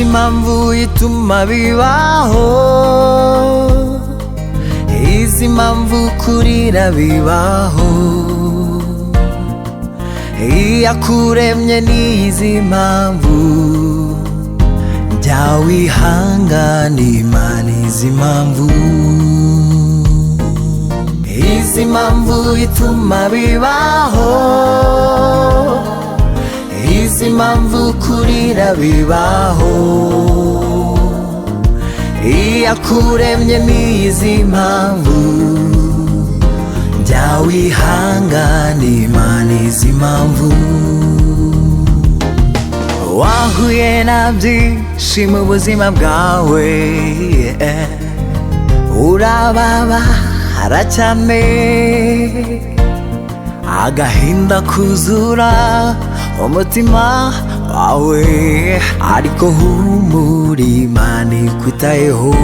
impamvu ituma bibaho, izi mpamvu kurira bibaho, iyakuremye n'izi mpamvu, jya wihangana Imana izi mpamvu. Izi mpamvu ituma bibaho, izi mpamvu kurira bibaho, iyakuremye n'izi mpamvu, jya wihangana Imana izi mpamvu. Wahuye na byinshi mu buzima bwawe, urababara cyane, agahinda kuzura umutima wawe, ariko humura Imana ikwitayeho.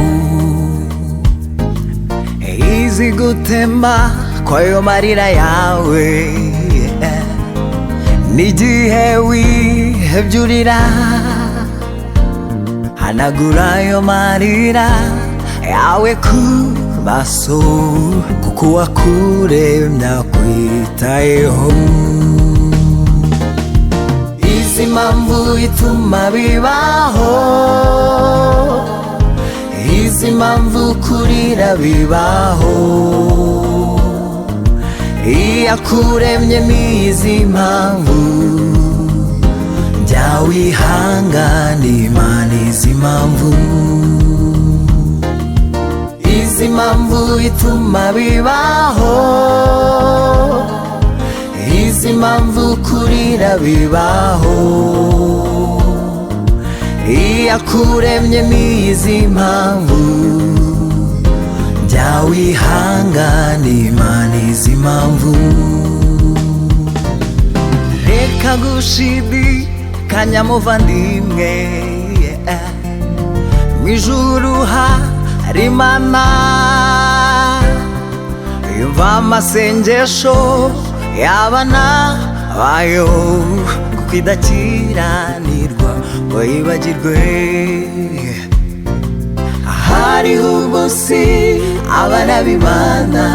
Izi gutemba kwayo marira yawe, n'igihe wihebye urira, hanagura ayo marira yawe ku maso, kuko uwakuremye akwitayeho. Izi mpamvu ituma bibaho, izi mpamvu kurira bibaho, iyakuremye n'izi mpamvu, jya wihangana Imana izi mpamvu. Izi mpamvu ituma bibaho, izi mpamvu kurira bibaho, iyakuremye n'izi mpamvu, jya wihangana Imana izi mpamvu. Reka gushidikanya muvandimwe, mu ijuru hari Imana, yumva amasengesho y'abana bayo, kuko idakiranirwa ngo yibagirwe. Hariho umunsi abana b'Imana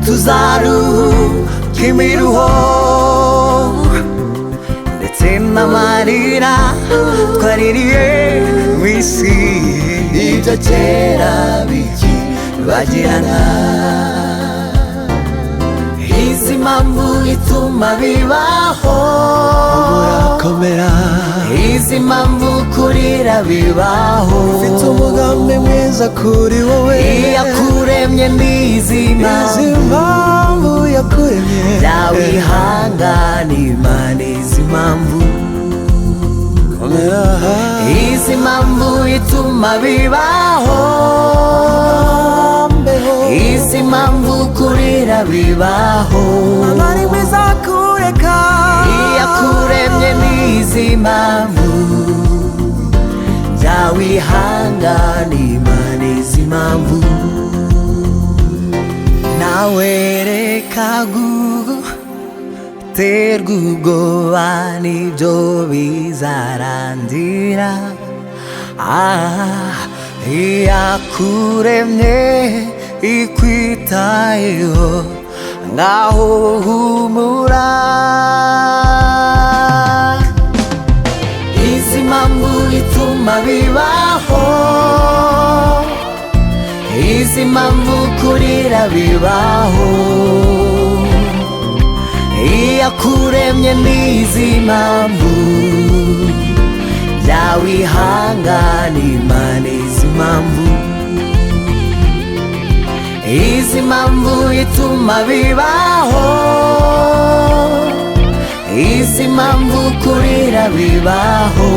tuzaruhuka imiruho, ndetse n'amarira twaririye mu isi, ibyo kera bikibagirana. Izi mpamvu ituma bibaho, urakomera. Izi mpamvu kurira bibaho, ufite umugambi mwiza kuri wowe, iyakuremye n'izi mpamvu, yakuremye, jya wihangana Imana izi mpamvu. Izi mpamvu ituma bibaho, izi mpamvu kurira bibaho, amari mwiza kureka, iyakuremye n'izi mpamvu, jya wihangana Imana izi mpamvu. Nawe reka guterwa ubwoba n'ibyo bizarangira, iyakuremye ikwitayeho, ngaho humura. Izi mpamvu ituma bibaho, izi mpamvu kurira bibaho, iyakuremye n'izi mpamvu, jya wihangana Imana izi mpamvu. Izi mpamvu ituma bibaho, izi mpamvu kurira bibaho,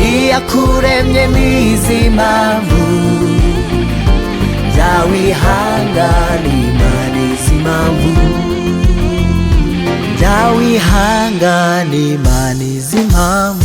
iyakuremye n'izi mpamvu, jya wihangana Imana izi mpamvu, jya wihangana Imana izi mpamvu.